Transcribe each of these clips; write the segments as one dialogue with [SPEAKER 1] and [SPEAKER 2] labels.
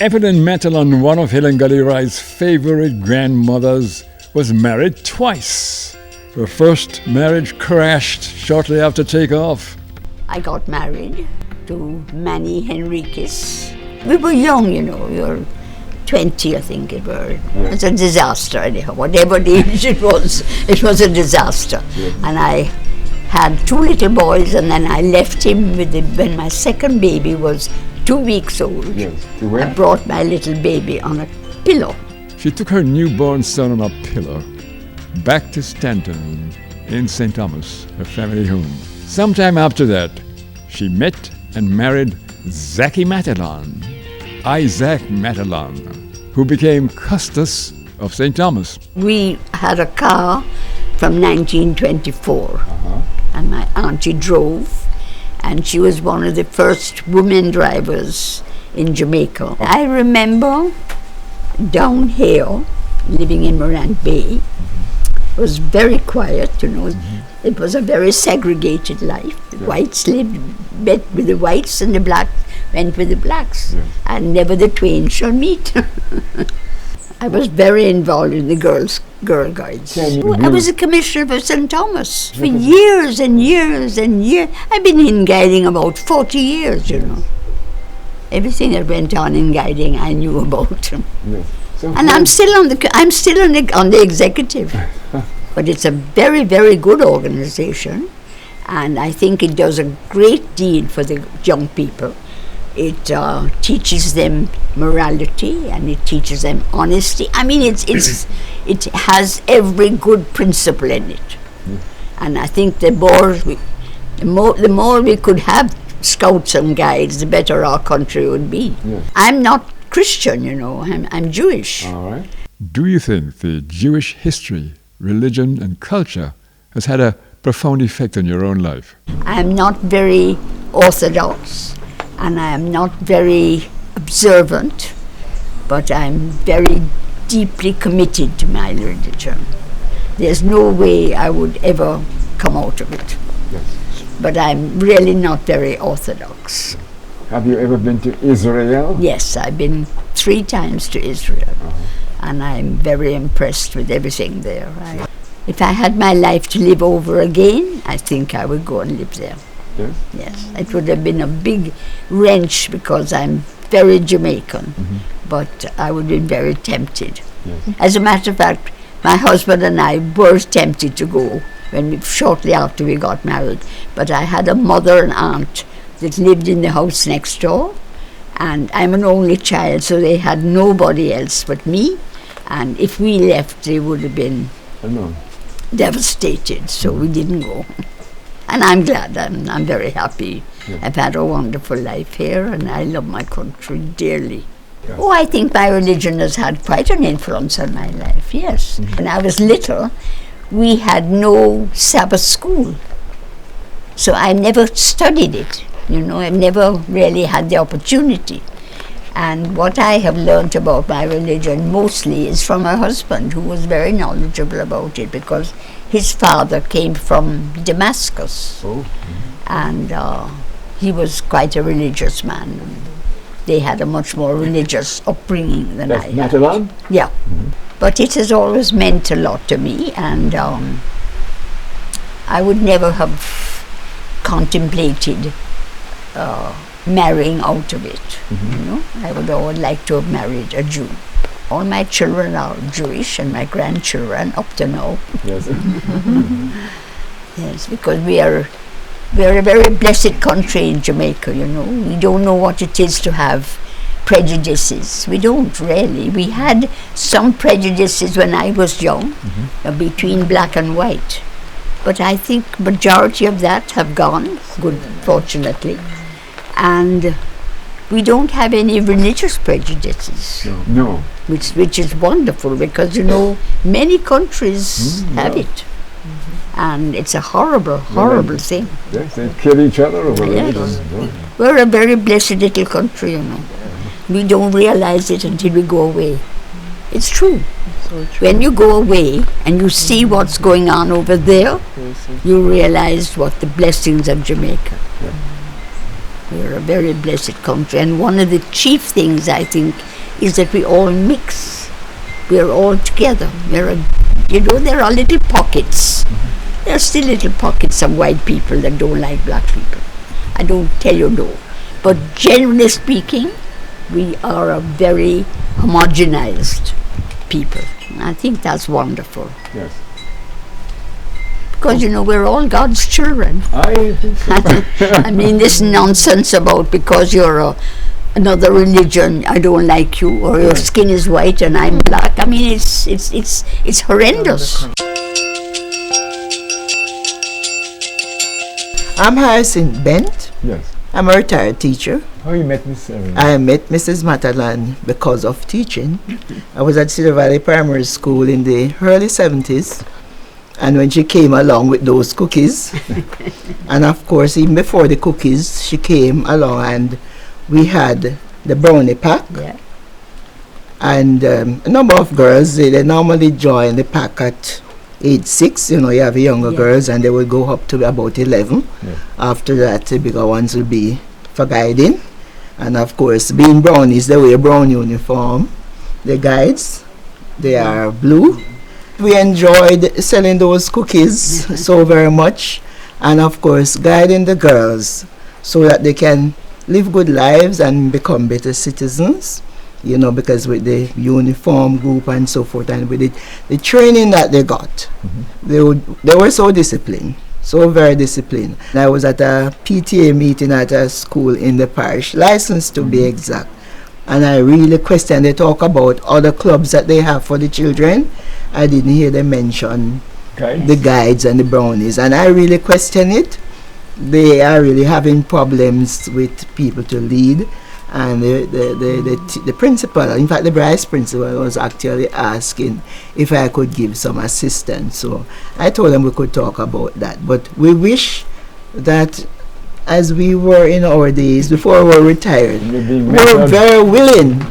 [SPEAKER 1] Evelyn Matalon, one of Helen Gully Rice's favorite grandmothers, was married twice. Her first marriage crashed shortly after takeoff.
[SPEAKER 2] I got married to Manny Henriquez. We were young, you know, we were 20, I think it were. It was a disaster anyhow. Whatever the age it was a disaster. And I had 2 little boys, and then I left him when my second baby was 2 weeks old. I brought my little baby on a pillow.
[SPEAKER 1] She took her newborn son on a pillow back to Stanton in St. Thomas, her family home. Sometime after that, she met and married Zachy Matalon, Isaac Matalon, who became Custos of St. Thomas.
[SPEAKER 2] We had a car from 1924, and my auntie drove, and she was one of the first women drivers in Jamaica. I remember down here, living in Morant Bay, it was very quiet, you know. It was a very segregated life. The whites met with the whites, and the blacks went with the blacks, and never the twain shall meet. I was very involved in the Girl Guides. I was a commissioner for St. Thomas for years and years and years. I've been in guiding about 40 years, you know. Everything that went on in guiding, I knew about. So and I'm still on the executive. But it's a very, very good organization, and I think it does a great deal for the young people. It teaches them morality, and it teaches them honesty. I mean, it has every good principle in it. And I think the more we could have scouts and guides, the better our country would be. I'm not Christian, you know. I'm Jewish.
[SPEAKER 1] All right. Do you think the Jewish history, religion and culture has had a profound effect on your own life?
[SPEAKER 2] I'm not very orthodox, and I'm not very observant, but I'm very deeply committed to my religion. There's no way I would ever come out of it. But I'm really not very orthodox.
[SPEAKER 1] Have you ever been to Israel?
[SPEAKER 2] Yes, I've been 3 times to Israel. And I'm very impressed with everything there. If I had my life to live over again, I think I would go and live there. Yes, it would have been a big wrench because I'm very Jamaican, but I would have been very tempted. As a matter of fact, my husband and I were tempted to go shortly after we got married, but I had a mother and aunt that lived in the house next door, and I'm an only child, so they had nobody else but me, and if we left, they would have been devastated, so we didn't go. And I'm glad, I'm very happy. I've had a wonderful life here, and I love my country dearly. Oh, I think my religion has had quite an influence on my life, yes. When I was little, we had no Sabbath school, so I never studied it. You know, I've never really had the opportunity. And what I have learned about my religion mostly is from my husband, who was very knowledgeable about it, because his father came from Damascus. And he was quite a religious man. They had a much more religious upbringing than I had.
[SPEAKER 1] Matalon?
[SPEAKER 2] Yeah. But it has always meant a lot to me, and I would never have contemplated marrying out of it. You know, I would always like to have married a Jew. All my children are Jewish, and my grandchildren up to now.
[SPEAKER 1] Yes.
[SPEAKER 2] Yes, because we are a very blessed country in Jamaica. You know, we don't know what it is to have prejudices. We don't really. We had some prejudices when I was young, between black and white, but I think majority of that have gone, fortunately, and we don't have any religious prejudices.
[SPEAKER 1] No.
[SPEAKER 2] Which is wonderful, because you know many countries have it, and it's a horrible thing.
[SPEAKER 1] Yes, they kill each other over religion.
[SPEAKER 2] We're a very blessed little country, you know. We don't realize it until we go away. It's true.
[SPEAKER 3] So true.
[SPEAKER 2] When you go away and you see what's going on over there, you realize what the blessings of Jamaica.
[SPEAKER 1] Yeah.
[SPEAKER 2] We're a very blessed country, and one of the chief things, I think, is that we all mix. We're all together. There are little pockets. There are still little pockets of white people that don't like black people. I don't tell you no. But generally speaking, we are a very homogenized people. I think that's wonderful.
[SPEAKER 1] Yes.
[SPEAKER 2] Because, we're all God's children.
[SPEAKER 1] I think so.
[SPEAKER 2] I mean, this nonsense about because you're another religion, I don't like you, or your skin is white and I'm black. I mean, it's horrendous.
[SPEAKER 3] I'm Hyacinth Bent.
[SPEAKER 1] Yes.
[SPEAKER 3] I'm a retired teacher.
[SPEAKER 1] How you met Miss Evelyn?
[SPEAKER 3] I met Mrs. Matalon because of teaching. I was at Cedar Valley Primary School in the early 70s. And when she came along with those cookies, and of course, even before the cookies, she came along and we had the brownie pack.
[SPEAKER 2] Yeah.
[SPEAKER 3] And a number of girls, they normally join the pack at age 6. You have younger girls, and they will go up to about 11.
[SPEAKER 1] Yeah.
[SPEAKER 3] After that, the bigger ones will be for guiding. And of course, being brownies, they wear brown uniform. The guides, they are blue. We enjoyed selling those cookies so very much, and of course guiding the girls so that they can live good lives and become better citizens, because with the uniform group and so forth, and with the training that they got, they were so disciplined, so very disciplined. And I was at a PTA meeting at a school in the parish, licensed to be exact, and I really questioned. They talk about other clubs that they have for the children. I didn't hear them mention the guides and the brownies, and I really question it. They are really having problems with people to lead, and the principal, in fact the vice principal, was actually asking if I could give some assistance. So I told them we could talk about that, but we wish that as we were in our days before we were retired, we were very willing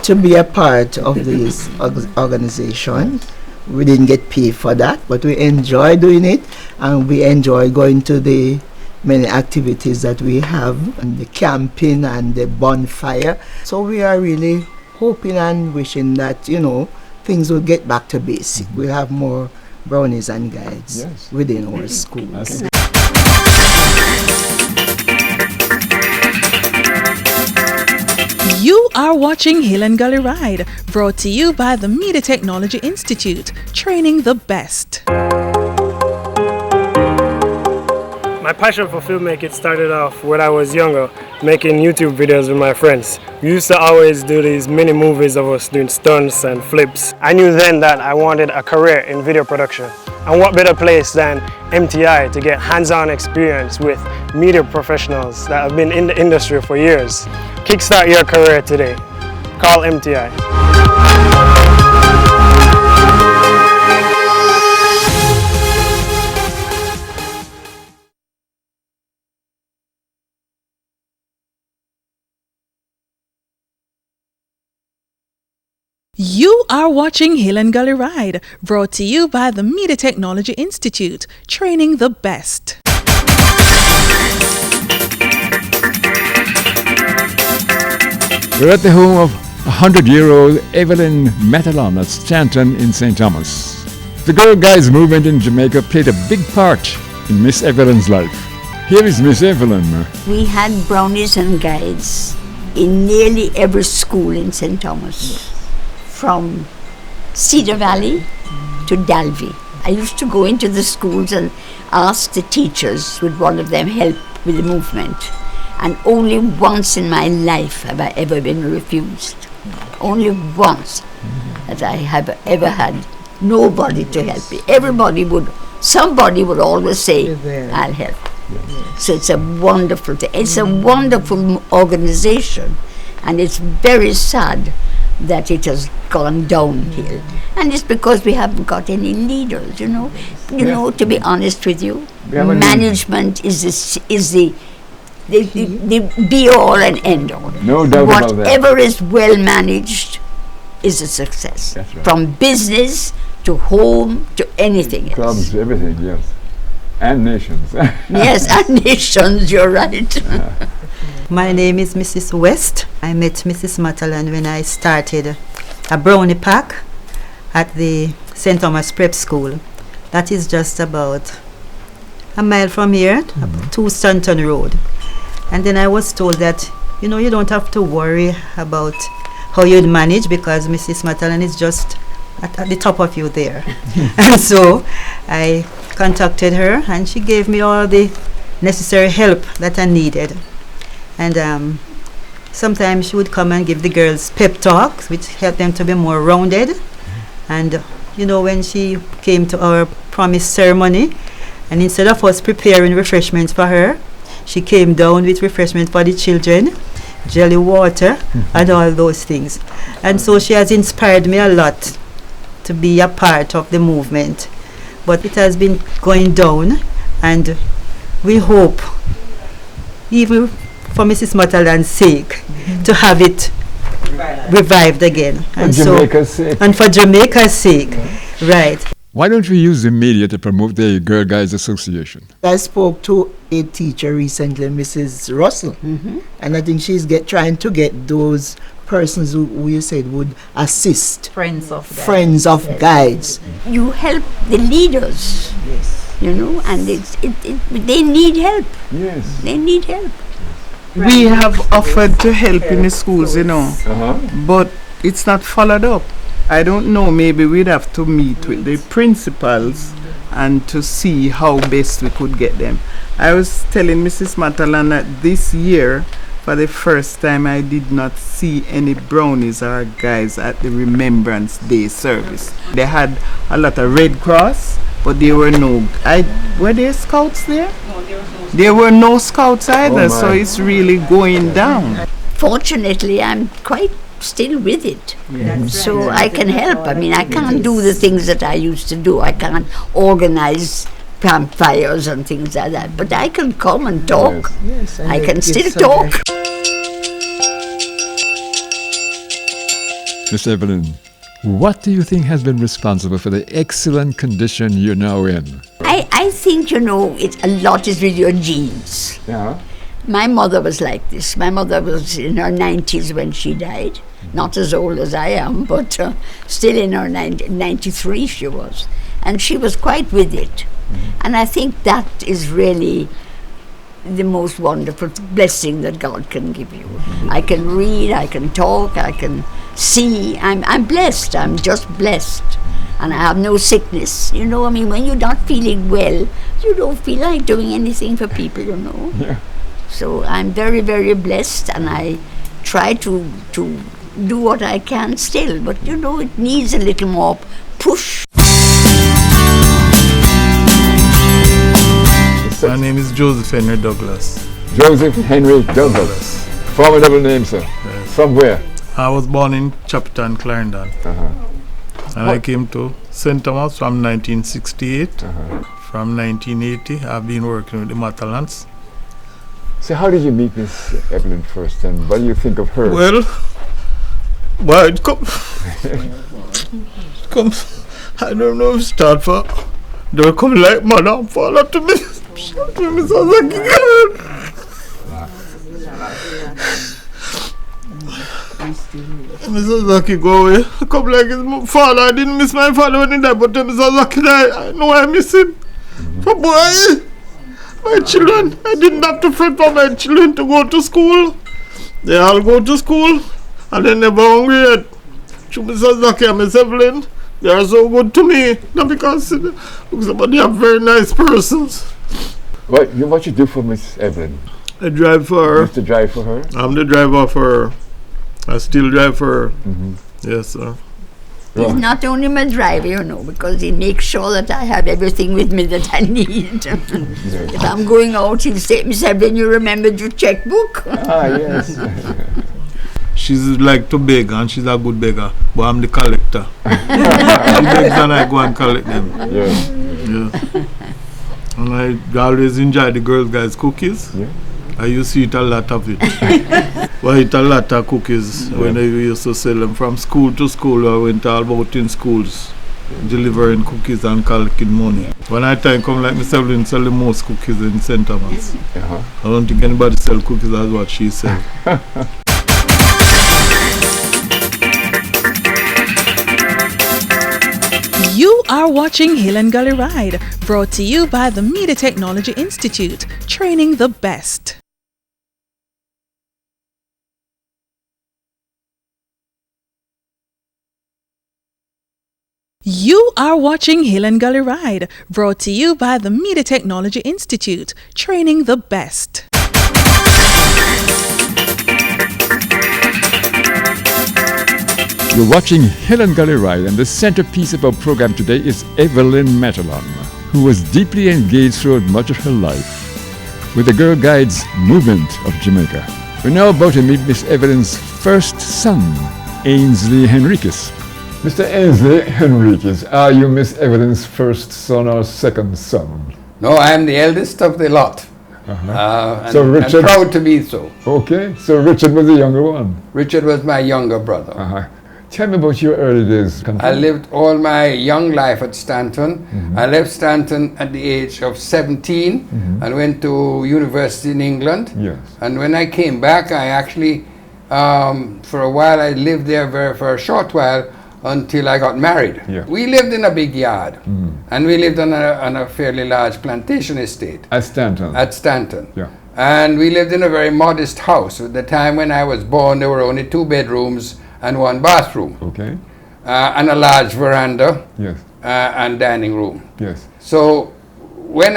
[SPEAKER 3] to be a part of this organization. We didn't get paid for that, but we enjoy doing it, and we enjoy going to the many activities that we have, and the camping and the bonfire. So we are really hoping and wishing that, things will get back to basic. We'll have more brownies and guides within our schools.
[SPEAKER 4] You are watching Hill and Gully Ride, brought to you by the Media Technology Institute, training the best.
[SPEAKER 5] My passion for filmmaking started off when I was younger, making YouTube videos with my friends. We used to always do these mini movies of us doing stunts and flips. I knew then that I wanted a career in video production. And what better place than MTI to get hands-on experience with media professionals that have been in the industry for years. Kickstart your career today. Call MTI.
[SPEAKER 4] You are watching Hill and Gully Ride, brought to you by the Media Technology Institute, training the best.
[SPEAKER 1] We're at the home of 100-year-old Evelyn Matalon at Stanton in St. Thomas. The Girl Guides movement in Jamaica played a big part in Miss Evelyn's life. Here is Miss Evelyn.
[SPEAKER 2] We had brownies and guides in nearly every school in St. Thomas, from Cedar Valley to Dalvey. I used to go into the schools and ask the teachers, would one of them help with the movement? And only once in my life have I ever been refused. Only once that I have ever had nobody to help me. Somebody would always say, I'll help. So it's a wonderful thing. It's a wonderful organization, and it's very sad that it has gone downhill. And it's because we haven't got any leaders, you know. To be honest with you, management is the the be all and end all.
[SPEAKER 1] No doubt about that.
[SPEAKER 2] Whatever is well managed is a success.
[SPEAKER 1] That's right.
[SPEAKER 2] From business to home to anything else.
[SPEAKER 1] Clubs, everything, yes. And nations.
[SPEAKER 2] Yes, and nations, you're right.
[SPEAKER 6] My name is Mrs. West. I met Mrs. Matalon when I started a brownie pack at the St. Thomas Prep School. That is just about a mile from here, to Stanton Road. And then I was told that, you know, you don't have to worry about how you'd manage because Mrs. Matalon is just at the top of you there. And so I contacted her and she gave me all the necessary help that I needed. And sometimes she would come and give the girls pep talks, which helped them to be more rounded. And, you know, when she came to our promise ceremony, and instead of us preparing refreshments for her, she came down with refreshment for the children, jelly water, and all those things. And so she has inspired me a lot to be a part of the movement. But it has been going down, and we hope, even for Mrs. Matalon's sake, to have it revived again.
[SPEAKER 1] For Jamaica's sake.
[SPEAKER 6] And for Jamaica's sake, right.
[SPEAKER 1] Why don't we use the media to promote the Girl Guides Association?
[SPEAKER 3] I spoke to a teacher recently, Mrs. Russell, and I think she's trying to get those persons who you said would assist.
[SPEAKER 6] Friends of
[SPEAKER 3] Guides.
[SPEAKER 2] You help the leaders, you know, and they need help.
[SPEAKER 1] Yes.
[SPEAKER 2] They need help.
[SPEAKER 7] We have offered to help in the schools, you know, but it's not followed up. I don't know, maybe we'd have to meet with the principals and to see how best we could get them. I was telling Mrs. Matalon that this year, for the first time, I did not see any brownies or guys at the Remembrance Day service. They had a lot of Red Cross, but there were no... were there scouts there? There were no scouts either, so it's really going down.
[SPEAKER 2] Fortunately, I'm quite still with it. So I can help. I mean, I can't do the things that I used to do. I can't organize campfires and things like that. But I can come and talk.
[SPEAKER 3] Yes,
[SPEAKER 2] I can still talk.
[SPEAKER 1] Miss Evelyn, what do you think has been responsible for the excellent condition you're now in?
[SPEAKER 2] I think, you know, a lot is with your genes.
[SPEAKER 1] Yeah.
[SPEAKER 2] My mother was like this. My mother was in her 90s when she died. Not as old as I am, but still in her 93 she was. And she was quite with it. And I think that is really the most wonderful blessing that God can give you. I can read, I can talk, I can see. I'm blessed. I'm just blessed. And I have no sickness. You know, I mean, when you're not feeling well, you don't feel like doing anything for people, you know.
[SPEAKER 1] Yeah.
[SPEAKER 2] So I'm very, very blessed, and I try to do what I can still. But, you know, it needs a little more push.
[SPEAKER 8] My name is Joseph Henry Douglas.
[SPEAKER 1] Joseph Henry Douglas. Formidable name, sir.
[SPEAKER 8] Yes.
[SPEAKER 1] From where?
[SPEAKER 8] I was born in Chapelton, Clarendon. And I came to St. Thomas from 1968. From 1980, I've been working with the Matalons.
[SPEAKER 1] So how did you meet Miss Evelyn first, and what do you think of her?
[SPEAKER 8] Well, it comes, I don't know if it start for, they were coming like mother and father to me. Shout to me, so I was like, Mr. Zaki go away. I come like his father. I didn't miss my father when he died, but Mr. Zaki died. I know I miss him. But boy, my children, I didn't have to fret for my children to go to school. They all go to school and they never hungry yet. To Mr. Zaki and Miss Evelyn, they are so good to me. Not because they are very nice persons.
[SPEAKER 1] What you do for Miss Evelyn?
[SPEAKER 8] I drive for her.
[SPEAKER 1] You used to drive for her?
[SPEAKER 8] I'm the driver for her. I still drive for her. Yes, sir.
[SPEAKER 2] He's not only my driver, you know, because he makes sure that I have everything with me that I need. If I'm going out, he'll say, Miss Evelyn, you remembered your checkbook?
[SPEAKER 1] Yes.
[SPEAKER 8] She's like to beg, and she's a good beggar, but I'm the collector. She begs and I go and collect them.
[SPEAKER 1] Yeah.
[SPEAKER 8] And I always enjoy the Girl Guides cookies.
[SPEAKER 1] Yeah.
[SPEAKER 8] I used to eat a lot of it. Well, I eat a lot of cookies when I used to sell them from school to school. I went all about in schools delivering cookies and collecting money. When I time come, like Miss Evelyn sell the most cookies in St. Thomas. I don't think anybody sell cookies as what she said.
[SPEAKER 4] You are watching Hill and Gully Ride, brought to you by the Media Technology Institute, training the best. You are watching Hill and Gully Ride, brought to you by the Media Technology Institute, training the best.
[SPEAKER 1] You're watching Hill and Gully Ride, and the centerpiece of our program today is Evelyn Matalon, who was deeply engaged throughout much of her life with the Girl Guides movement of Jamaica. We're now about to meet Miss Evelyn's first son, Ainsley Henriquez. Mr. Ainsley Henriquez, are you Miss Evelyn's first son or second son?
[SPEAKER 9] No, I am the eldest of the lot.
[SPEAKER 1] So Richard,
[SPEAKER 9] I'm proud to be so.
[SPEAKER 1] Okay, so Richard was the younger one.
[SPEAKER 9] Richard was my younger brother.
[SPEAKER 1] Tell me about your early days.
[SPEAKER 9] I lived all my young life at Stanton. I left Stanton at the age of 17 and went to university in England.
[SPEAKER 1] Yes.
[SPEAKER 9] And when I came back, I actually, for a while, I lived there for a short while until I got married.
[SPEAKER 1] Yeah.
[SPEAKER 9] We lived in a big yard, and we lived on a fairly large plantation estate.
[SPEAKER 1] At Stanton?
[SPEAKER 9] At Stanton.
[SPEAKER 1] Yeah.
[SPEAKER 9] And we lived in a very modest house. At the time when I was born, there were only 2 bedrooms and 1 bathroom.
[SPEAKER 1] Okay.
[SPEAKER 9] And a large veranda.
[SPEAKER 1] Yes.
[SPEAKER 9] And dining room.
[SPEAKER 1] Yes.
[SPEAKER 9] So when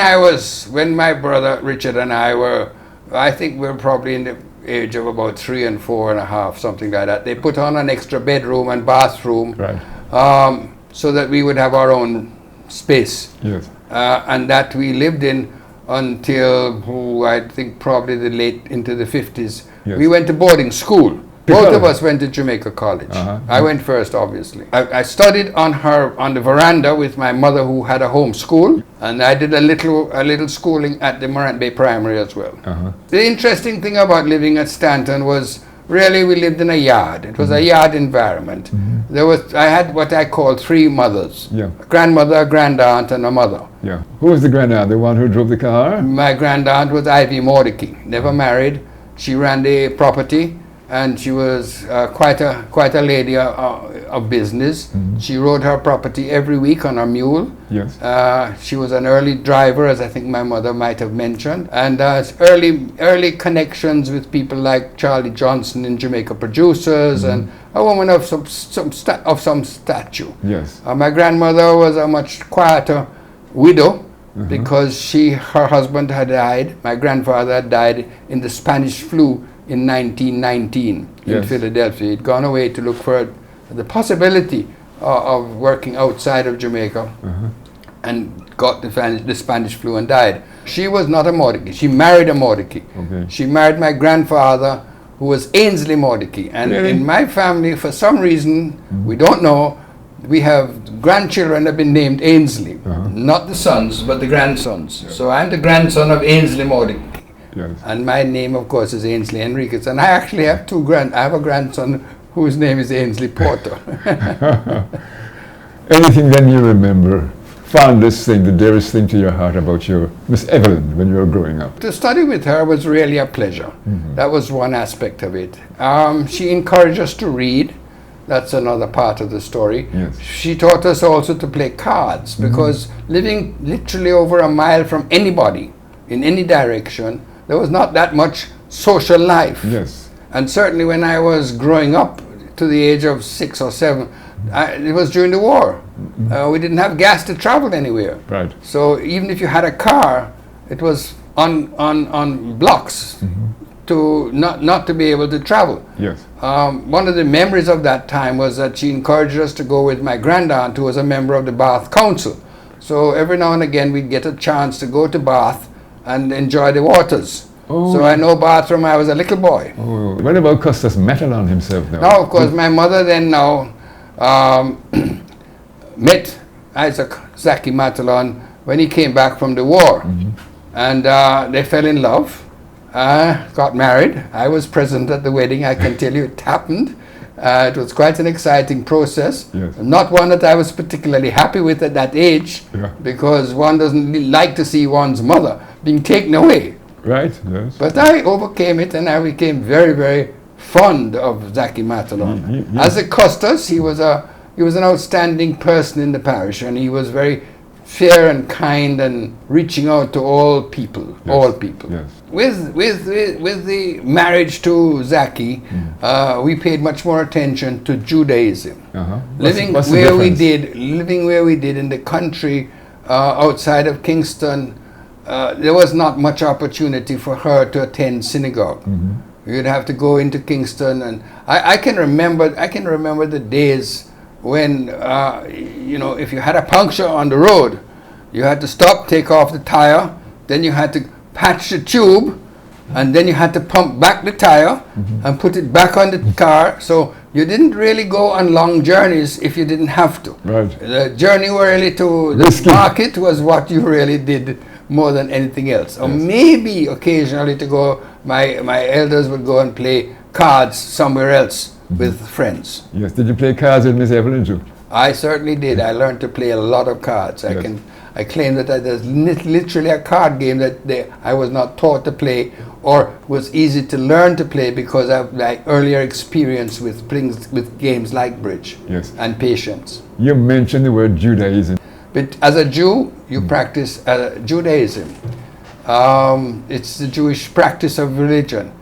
[SPEAKER 9] my brother Richard and I were, I think we were probably in the age of about 3 and 4 and a half, something like that. They put on an extra bedroom and bathroom,
[SPEAKER 1] right,
[SPEAKER 9] so that we would have our own space.
[SPEAKER 1] Yes.
[SPEAKER 9] And that we lived in until, I think probably the late into the 50s.
[SPEAKER 1] Yes.
[SPEAKER 9] We went to boarding school. Both of us went to Jamaica College. I went first, obviously. I studied on the veranda with my mother, who had a home school, and I did a little schooling at the Morant Bay Primary as well. The interesting thing about living at Stanton was really we lived in a yard. It was a yard environment. I had what I call 3 mothers: a grandmother, a grandaunt, and a mother.
[SPEAKER 1] Yeah. Who was the grandaunt? The one who drove the car?
[SPEAKER 9] My grandaunt was Ivy Mordecai. Never married. She ran the property. And she was quite a lady of business. She rode her property every week on a mule.
[SPEAKER 1] Yes.
[SPEAKER 9] She was an early driver, as I think my mother might have mentioned, and early connections with people like Charlie Johnson in Jamaica Producers, and a woman of some stature.
[SPEAKER 1] Yes.
[SPEAKER 9] My grandmother was a much quieter widow. Because her husband had died. My grandfather had died in the Spanish flu in 1919 in Philadelphia. He'd gone away to look for the possibility of working outside of Jamaica and got the Spanish flu and died. She was not a Mordecai. She married a Mordecai. She married my grandfather, who was Ainsley Mordecai. And in my family, for some reason, we don't know, we have grandchildren that have been named Ainsley. Not the sons, but the grandsons. So I'm the grandson of Ainsley Mordecai.
[SPEAKER 1] Yes.
[SPEAKER 9] And my name, of course, is Ainsley Henriquez. And I actually have I have a grandson whose name is Ainsley Porter.
[SPEAKER 1] Anything then you remember, fondest thing, the dearest thing to your heart about your Miss Evelyn when you were growing up?
[SPEAKER 9] To study with her was really a pleasure. That was one aspect of it. She encouraged us to read. That's another part of the story.
[SPEAKER 1] Yes.
[SPEAKER 9] She taught us also to play cards, because living literally over a mile from anybody in any direction, there was not that much social life.
[SPEAKER 1] Yes.
[SPEAKER 9] And certainly when I was growing up to the age of 6 or 7, it was during the war. We didn't have gas to travel anywhere.
[SPEAKER 1] Right.
[SPEAKER 9] So even if you had a car, it was on blocks to not to be able to travel.
[SPEAKER 1] Yes.
[SPEAKER 9] One of the memories of that time was that she encouraged us to go with my grandaunt, who was a member of the Bath Council. So every now and again we'd get a chance to go to Bath and enjoy the waters. So I know Bath from I was a little boy.
[SPEAKER 1] What about Custis Matalon himself now?
[SPEAKER 9] Now, of course, my mother then met Isaac Zaki Matalon when he came back from the war. And they fell in love. got married. I was present at the wedding. I can tell you it happened. It was quite an exciting process.
[SPEAKER 1] Yes.
[SPEAKER 9] Not one that I was particularly happy with at that age, because one doesn't like to see one's mother being taken away.
[SPEAKER 1] Right, yes.
[SPEAKER 9] But I overcame it, and I became very, very fond of Zaki Matalon. As a custos, he was an outstanding person in the parish, and he was very fair and kind and reaching out to all people, all people.
[SPEAKER 1] Yes.
[SPEAKER 9] With the marriage to Zaki, we paid much more attention to Judaism. Living where we did in the country outside of Kingston, there was not much opportunity for her to attend synagogue. You'd have to go into Kingston, and I can remember the days when if you had a puncture on the road, you had to stop, take off the tire, then you had to patch the tube, and then you had to pump back the tire and put it back on the car. So you didn't really go on long journeys if you didn't have to.
[SPEAKER 1] Right.
[SPEAKER 9] The journey really to the market was what you really did more than anything else. Or maybe occasionally to go, my elders would go and play cards somewhere else with friends.
[SPEAKER 1] Yes. Did you play cards with Miss Evelyn too?
[SPEAKER 9] I certainly did. I learned to play a lot of cards. I claim that there's literally a card game that I was not taught to play, or was easy to learn to play because of my earlier experience with games like bridge and patience.
[SPEAKER 1] You mentioned the word Judaism.
[SPEAKER 9] But as a Jew, you practice Judaism. It's the Jewish practice of religion.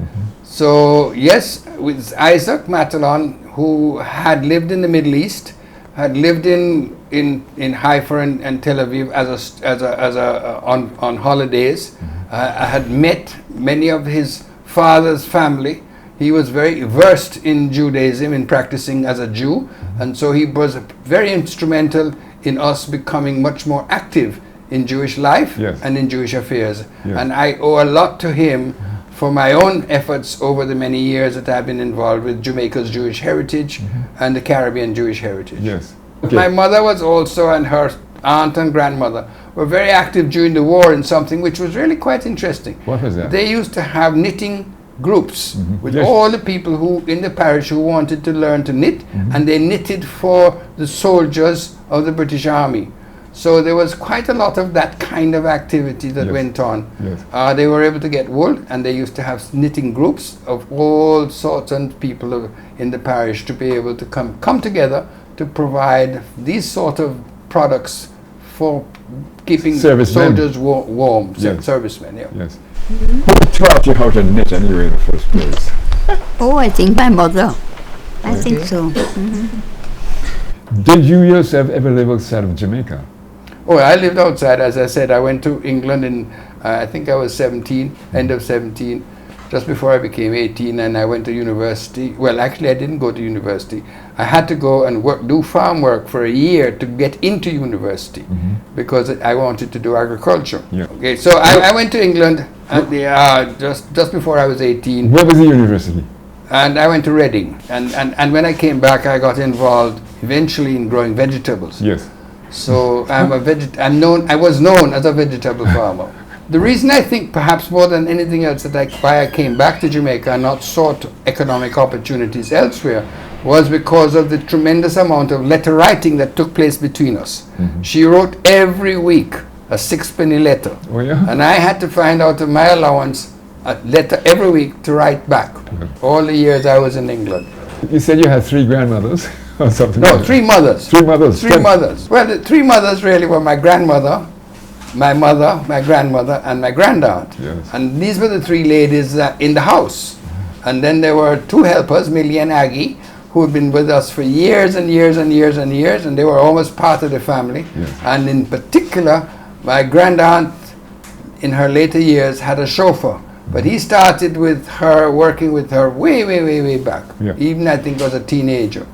[SPEAKER 9] So yes, with Isaac Matalon, who had lived in the Middle East, had lived in Haifa and Tel Aviv on holidays. I had met many of his father's family. He was very versed in Judaism, in practicing as a Jew, and so he was very instrumental in us becoming much more active in Jewish life and in Jewish affairs. And I owe a lot to him for my own efforts over the many years that I've been involved with Jamaica's Jewish heritage and the Caribbean Jewish heritage.
[SPEAKER 1] Yes.
[SPEAKER 9] My mother was also, and her aunt and grandmother were very active during the war in something which was really quite interesting.
[SPEAKER 1] What was that?
[SPEAKER 9] They used to have knitting groups with all the people who in the parish who wanted to learn to knit, and they knitted for the soldiers of the British Army. So there was quite a lot of that kind of activity that went on. They were able to get wool, and they used to have knitting groups of all sorts of people in the parish to be able to come together to provide these sort of products for keeping soldiers warm. Servicemen,
[SPEAKER 1] Yes. Who taught you how to knit anyway in the first place?
[SPEAKER 2] Oh, I think my mother. I think so.
[SPEAKER 1] Did you yourself ever live outside of Jamaica?
[SPEAKER 9] Oh, I lived outside. As I said, I went to England in, I think I was 17, end of 17, just before I became 18, and I went to university. Well, actually, I didn't go to university. I had to go and do farm work for a year to get into university because I wanted to do agriculture. Okay, so I went to England at just before I was 18.
[SPEAKER 1] Where was the university?
[SPEAKER 9] And I went to Reading. And when I came back, I got involved eventually in growing vegetables.
[SPEAKER 1] Yes.
[SPEAKER 9] So I was known as a vegetable farmer. The reason I think perhaps more than anything else why I came back to Jamaica and not sought economic opportunities elsewhere was because of the tremendous amount of letter writing that took place between us. She wrote every week a 6-penny letter.
[SPEAKER 1] Oh, yeah?
[SPEAKER 9] And I had to find out of my allowance a letter every week to write back all the years I was in England.
[SPEAKER 1] You said you had 3 grandmothers or something?
[SPEAKER 9] No, 3 mothers.
[SPEAKER 1] 3 mothers.
[SPEAKER 9] 3 mothers. Well, the 3 mothers really were my grandmother, my mother, my grandmother, and my grandaunt.
[SPEAKER 1] Yes.
[SPEAKER 9] And these were the 3 ladies in the house. And then there were 2 helpers, Millie and Aggie, who had been with us for years and years and years and years, and they were almost part of the family.
[SPEAKER 1] Yes.
[SPEAKER 9] And in particular, my grandaunt, in her later years, had a chauffeur. But he started with her, working with her way back. Even I think was a teenager.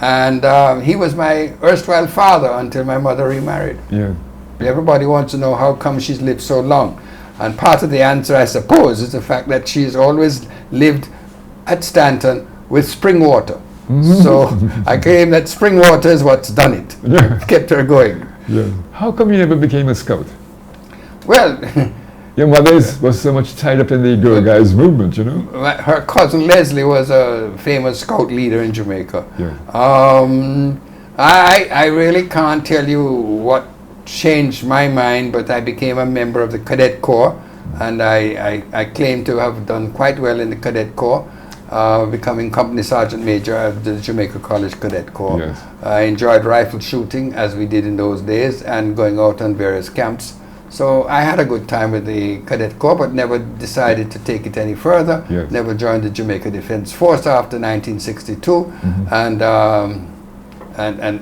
[SPEAKER 9] And he was my erstwhile father until my mother remarried. Everybody wants to know how come she's lived so long. And part of the answer, I suppose, is the fact that she's always lived at Stanton with spring water. So I claim that spring water is what's done it. Kept her going.
[SPEAKER 1] How come you never became a scout?
[SPEAKER 9] Well,
[SPEAKER 1] Your mother was so much tied up in the Girl Guides movement, you know?
[SPEAKER 9] Her cousin Leslie was a famous scout leader in Jamaica.
[SPEAKER 1] Yeah.
[SPEAKER 9] I really can't tell you what changed my mind, but I became a member of the Cadet Corps, and I claim to have done quite well in the Cadet Corps, becoming Company Sergeant Major of the Jamaica College Cadet Corps.
[SPEAKER 1] Yes.
[SPEAKER 9] I enjoyed rifle shooting, as we did in those days, and going out on various camps. So I had a good time with the Cadet Corps, but never decided to take it any further.
[SPEAKER 1] Yes.
[SPEAKER 9] Never joined the Jamaica Defense Force after 1962, and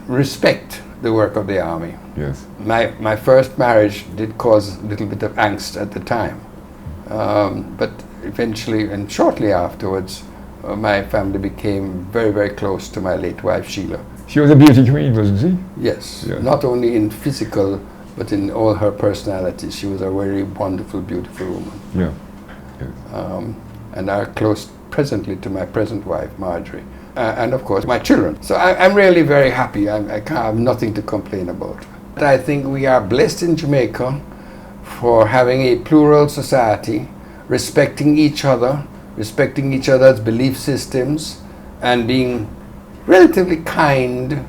[SPEAKER 9] respect the work of the Army.
[SPEAKER 1] Yes.
[SPEAKER 9] My first marriage did cause a little bit of angst at the time, but eventually and shortly afterwards, my family became very, very close to my late wife, Sheila.
[SPEAKER 1] She was a beauty queen, wasn't she?
[SPEAKER 9] Yes,
[SPEAKER 1] Yeah.
[SPEAKER 9] not only in physical, but in all her personality. She was a very wonderful, beautiful woman.
[SPEAKER 1] Yeah.
[SPEAKER 9] And are close presently to my present wife, Marjorie. And of course, my children. So I'm really very happy. I have nothing to complain about. But I think we are blessed in Jamaica for having a plural society, respecting each other, respecting each other's belief systems, and being relatively kind.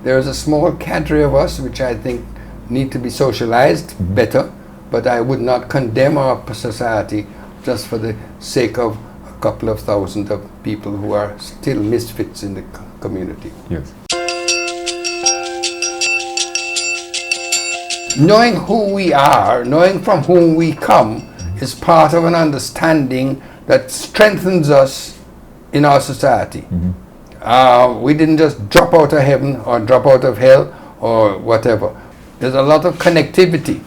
[SPEAKER 9] There's a small cadre of us which I think need to be socialized better, but I would not condemn our society just for the sake of a couple of thousand of people who are still misfits in the community.
[SPEAKER 1] Yes.
[SPEAKER 9] Knowing who we are, knowing from whom we come, is part of an understanding that strengthens us in our society. We didn't just drop out of heaven or drop out of hell or whatever. There's a lot of connectivity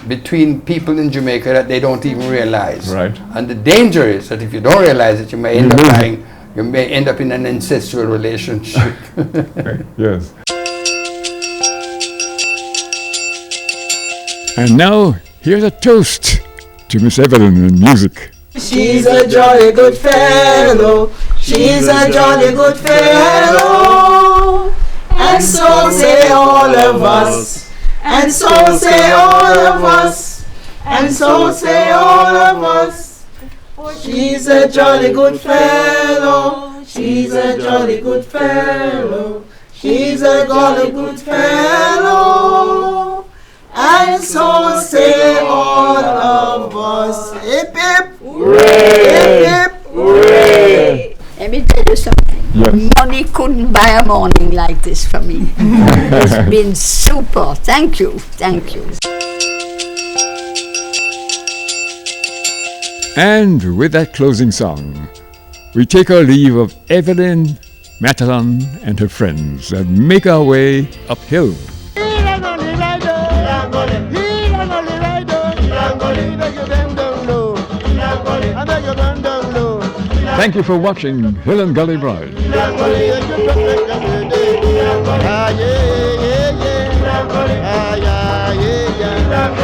[SPEAKER 9] between people in Jamaica that they don't even realize.
[SPEAKER 1] Right.
[SPEAKER 9] And the danger is that if you don't realize it, you may end up in an incestual relationship.
[SPEAKER 1] Yes. And now, here's a toast to Miss Evelyn in music.
[SPEAKER 3] She's a jolly good fellow. She's a jolly good fellow. And so say all of us. And so say all of us. And so say all of us. She's a jolly good fellow. She's a jolly good fellow. She's a jolly good fellow. And so say all of us. Hip hip. Hooray. Hip hip. Hooray.
[SPEAKER 2] Let me tell you something.
[SPEAKER 1] Yes.
[SPEAKER 2] Money couldn't buy a morning like this for me. It's been super. Thank you. Thank you.
[SPEAKER 1] And with that closing song, we take our leave of Evelyn, Matalon, and her friends and make our way uphill. Thank you for watching Hill and Gully Ride.
[SPEAKER 8] Ah, yeah, yeah, yeah. Ah, yeah, yeah, yeah.